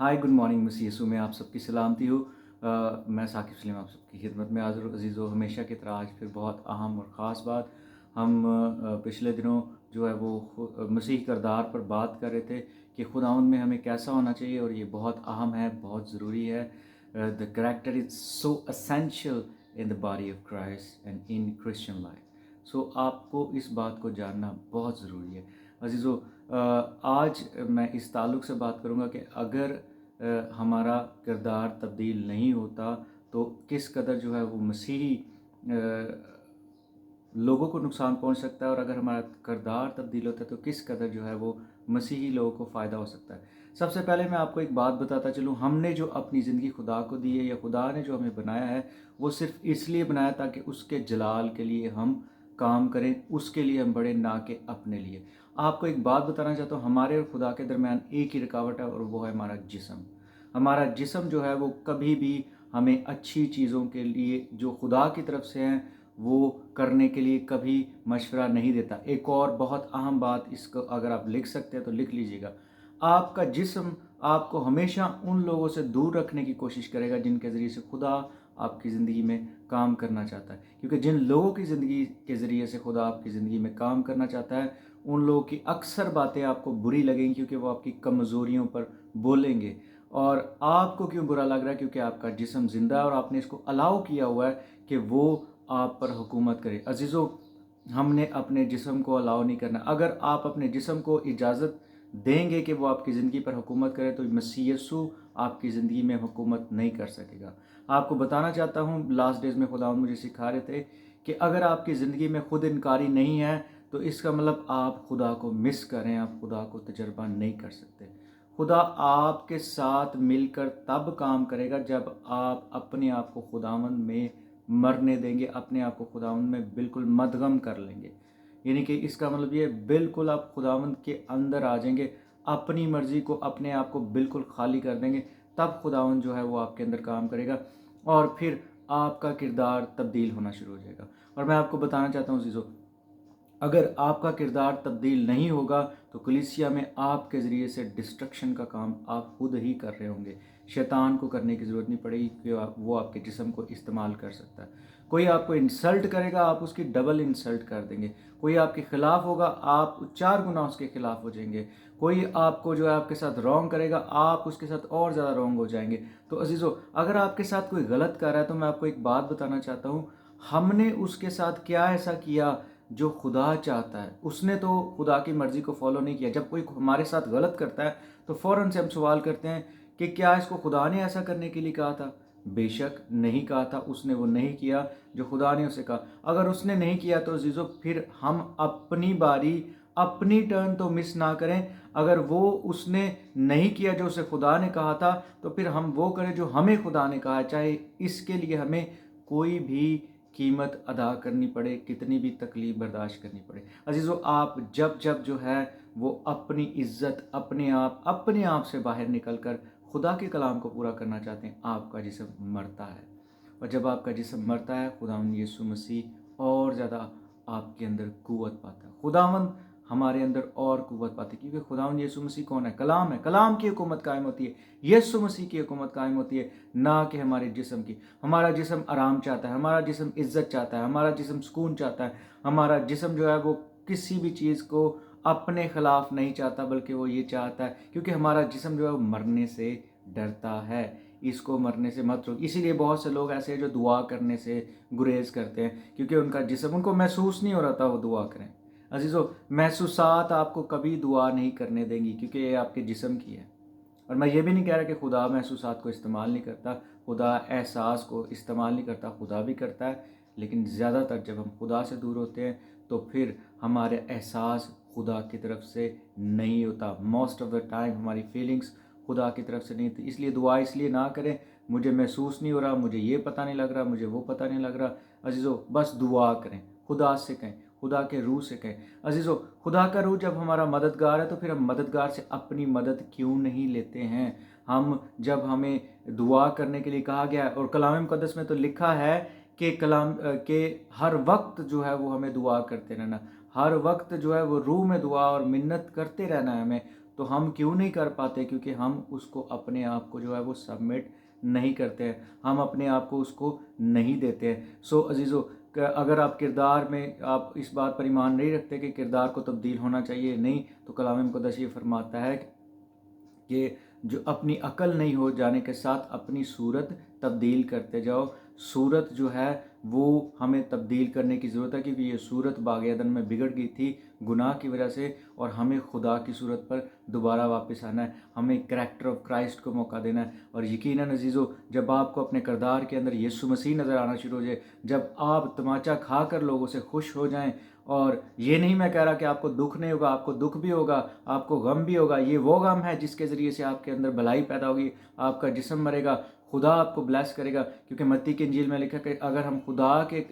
Hi good morning मसीह यीशु में आप सबकी सलामती हो। मैं साकिब सलीम आप सबकी खिदमत में हाज़िर हूँ। अज़ीज़ो, हमेशा की तरह आज फिर बहुत अहम और ख़ास बात हम पिछले दिनों जो है वो मसीह किरदार पर बात कर रहे थे कि खुदावंद में हमें कैसा होना चाहिए, और ये बहुत अहम है, बहुत ज़रूरी है। The character is so essential in the body of Christ and in Christian life. सो आपको इस बात को जानना बहुत ज़रूरी है। अज़ीज़ो, आज मैं इस ताल्लुक़ से बात करूँगा कि अगर हमारा किरदार तब्दील नहीं होता तो किस कदर जो है वो मसीही लोगों को नुकसान पहुंच सकता है, और अगर हमारा किरदार तब्दील होता है तो किस कदर जो है वो मसीही लोगों को फ़ायदा हो सकता है। सबसे पहले मैं आपको एक बात बताता चलूँ, हमने जो अपनी ज़िंदगी खुदा को दी है, या खुदा ने जो हमें बनाया है, वो सिर्फ़ इसलिए बनाया ताकि उसके जलाल के लिए हम काम करें, उसके लिए हम बढ़े, ना कि अपने लिए। आपको एक बात बताना चाहता हूँ, हमारे और खुदा के दरमियान एक ही रुकावट है, और वो है हमारा जिस्म। हमारा जिस्म जो है वो कभी भी हमें अच्छी चीज़ों के लिए जो खुदा की तरफ से हैं वो करने के लिए कभी मशवरा नहीं देता। एक और बहुत अहम बात, इसको अगर आप लिख सकते हैं तो लिख लीजिएगा। आपका जिस्म आपको हमेशा उन लोगों से दूर रखने की कोशिश करेगा जिनके ज़रिए से खुदा आपकी ज़िंदगी में काम करना चाहता है, क्योंकि जिन लोगों की ज़िंदगी के ज़रिए से खुदा आपकी ज़िंदगी में काम करना चाहता है, उन लोगों की अक्सर बातें आपको बुरी लगेंगी, क्योंकि वो आपकी कमज़ोरियों पर बोलेंगे। और आपको क्यों बुरा लग रहा है? क्योंकि आपका जिस्म ज़िंदा है और आपने इसको अलाउ किया हुआ है कि वो आप पर हुकूमत करे। अजीज़ों, हमने अपने जिस्म को अलाउ नहीं करना। अगर आप अपने जिस्म को इजाज़त देंगे कि वो आपकी ज़िंदगी पर हुकूमत करे, तो मसीह यीशु आपकी ज़िंदगी में हुकूमत नहीं कर सकेगा। आपको बताना चाहता हूँ, लास्ट डेज़ में खुदावंद मुझे सिखा रहे थे कि अगर आपकी ज़िंदगी में खुद इनकारी नहीं है तो इसका मतलब आप खुदा को मिस करें, आप खुदा को तजर्बा नहीं कर सकते। खुदा आपके साथ मिलकर तब काम करेगा जब आप अपने आप को खुदावंद में मरने देंगे, अपने आप को खुदावंद में बिल्कुल मदगम कर लेंगे। यानी कि इसका मतलब ये, बिल्कुल आप खुदावंद के अंदर आ जाएंगे, अपनी मर्ज़ी को, अपने आप को बिल्कुल खाली कर देंगे, तब खुदावंद जो है वो आपके अंदर काम करेगा, और फिर आपका किरदार तब्दील होना शुरू हो जाएगा। और मैं आपको बताना चाहता हूँ चीज़ों, अगर आपका किरदार तब्दील नहीं होगा तो कलीसिया में आपके ज़रिए से डिस्ट्रक्शन का काम आप खुद ही कर रहे होंगे। शैतान को करने की ज़रूरत नहीं पड़ेगी कि वो आपके जिस्म को इस्तेमाल कर सकता है। कोई आपको इंसल्ट करेगा, आप उसकी डबल इंसल्ट कर देंगे। कोई आपके ख़िलाफ़ होगा, आप 4 गुना उसके ख़िलाफ़ हो जाएंगे। कोई आपको जो है आपके साथ रॉन्ग करेगा, आप उसके साथ और ज़्यादा रॉन्ग हो जाएंगे। तो अजीज़ों, अगर आपके साथ कोई गलत कर रहा है तो मैं आपको एक बात बताना चाहता हूँ, हमने उसके साथ क्या ऐसा किया जो खुदा चाहता है? उसने तो खुदा की मर्ज़ी को फॉलो नहीं किया। जब कोई हमारे साथ गलत करता है तो फ़ौरन से हम सवाल करते हैं कि क्या इसको खुदा ने ऐसा करने के लिए कहा था? बेशक नहीं कहा था, उसने वो नहीं किया जो खुदा ने उसे कहा। अगर उसने नहीं किया तो अजीज़ों, फिर हम अपनी बारी, अपनी टर्न तो मिस ना करें। अगर वो उसने नहीं किया जो उसे खुदा ने कहा था, तो फिर हम वो करें जो हमें खुदा ने कहा है, चाहे इसके लिए हमें कोई भी कीमत अदा करनी पड़े, कितनी भी तकलीफ़ बर्दाश्त करनी पड़े। अजीज़ों, आप जब जब जो है वो अपनी इज़्ज़त, अपने आप से बाहर निकल कर खुदा के कलाम को पूरा करना चाहते हैं, आपका जिस्म मरता है। और जब आपका जिस्म मरता है, खुदावंद यीशु मसीह और ज़्यादा आपके अंदर क़ुव्वत पाता है। खुदावंद हमारे अंदर और क़ुव्वत पाते हैं, क्योंकि खुदावंद यीशु मसीह कौन है? कलाम है। कलाम की हुकूमत कायम होती है, यीशु मसीह की हुकूमत कायम होती है, ना कि हमारे जिस्म की। हमारा जिस्म आराम चाहता है, हमारा जिस्म इज़्ज़त चाहता है, हमारा जिस्म सुकून चाहता है। हमारा जिस्म जो है वो किसी भी चीज़ को अपने ख़िलाफ़ नहीं चाहता, बल्कि वो ये चाहता है, क्योंकि हमारा जिस्म जो है वो मरने से डरता है। इसको मरने से मत रोक। इसीलिए बहुत से लोग ऐसे हैं जो दुआ करने से गुरेज़ करते हैं, क्योंकि उनका जिस्म, उनको महसूस नहीं हो रहा था वो दुआ करें। अजीज़ों, महसूसात आपको कभी दुआ नहीं करने देंगी, क्योंकि ये आपके जिस्म की है। और मैं ये भी नहीं कह रहा कि खुदा महसूसात को इस्तेमाल नहीं करता, खुदा एहसास को इस्तेमाल नहीं करता, खुदा भी करता है। लेकिन ज़्यादातर जब हम खुदा से दूर होते हैं तो फिर हमारे एहसास खुदा की तरफ से नहीं होता। मोस्ट ऑफ द टाइम हमारी फीलिंग्स खुदा की तरफ से नहीं होती। इसलिए दुआ इसलिए ना करें, मुझे महसूस नहीं हो रहा, मुझे ये पता नहीं लग रहा, मुझे वो पता नहीं लग रहा। अजीज़ों, बस दुआ करें, खुदा से कहें, खुदा के रूह से कहें। अजीज़ों, खुदा का रूह जब हमारा मददगार है तो फिर हम मददगार से अपनी मदद क्यों नहीं लेते हैं? हम जब हमें दुआ करने के लिए कहा गया है, और कलाम मुक़द्दस में तो लिखा है कि के हर वक्त जो है वो हमें दुआ करते रहना, हर वक्त जो है वो रूह में दुआ और मिन्नत करते रहना है हमें। تو ہم کیوں نہیں کر پاتے؟ کیونکہ ہم اس کو اپنے آپ کو جو ہے وہ سبمٹ نہیں کرتے ہیں، ہم اپنے آپ کو اس کو نہیں دیتے ہیں۔ سو عزیزو، اگر آپ کردار میں آپ اس بات پر ایمان نہیں رکھتے کہ کردار کو تبدیل ہونا چاہیے، نہیں، تو کلام مقدس یہ فرماتا ہے کہ جو اپنی عقل نہیں ہو جانے کے ساتھ اپنی صورت تبدیل کرتے جاؤ۔ صورت جو ہے وہ ہمیں تبدیل کرنے کی ضرورت ہے، کیونکہ یہ صورت باغ عدن میں بگڑ گئی تھی گناہ کی وجہ سے، اور ہمیں خدا کی صورت پر دوبارہ واپس آنا ہے، ہمیں کریکٹر آف کرائسٹ کو موقع دینا ہے۔ اور یقیناً عزیزو، جب آپ کو اپنے کردار کے اندر یسوع مسیح نظر آنا شروع ہو جائے، جب آپ تماچا کھا کر لوگوں سے خوش ہو جائیں، اور یہ نہیں میں کہہ رہا کہ آپ کو دکھ نہیں ہوگا، آپ کو دکھ بھی ہوگا، آپ کو غم بھی ہوگا، یہ وہ غم ہے جس کے ذریعے سے آپ کے اندر بھلائی پیدا ہوگی، آپ کا جسم مرے گا، خدا آپ کو بلیس کرے گا، کیونکہ متی کی انجیل میں لکھا کہ اگر ہم خدا کے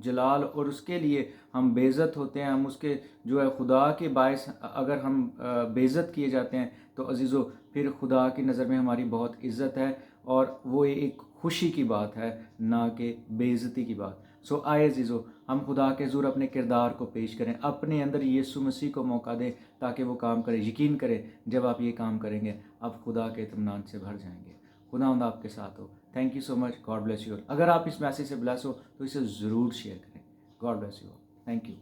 جلال اور اس کے لیے ہم بے عزت ہوتے ہیں، ہم اس کے جو ہے خدا کے باعث اگر ہم بے عزت کیے جاتے ہیں، تو عزیزو پھر خدا کی نظر میں ہماری بہت عزت ہے، اور وہ ایک خوشی کی بات ہے، نہ کہ بے عزتی کی بات۔ سو آئے عزیزو، ہم خدا کے حضور اپنے کردار کو پیش کریں، اپنے اندر یسوع مسیح کو موقع دیں تاکہ وہ کام کرے۔ یقین کریں، جب آپ یہ کام کریں گے آپ خدا کے اطمینان سے بھر جائیں گے۔ خداوند آپ کے ساتھ ہو۔ Thank you so much, God bless you. اگر آپ اس میسیج سے بلیس ہو تو اسے ضرور شیئر کریں۔ God bless you, thank you.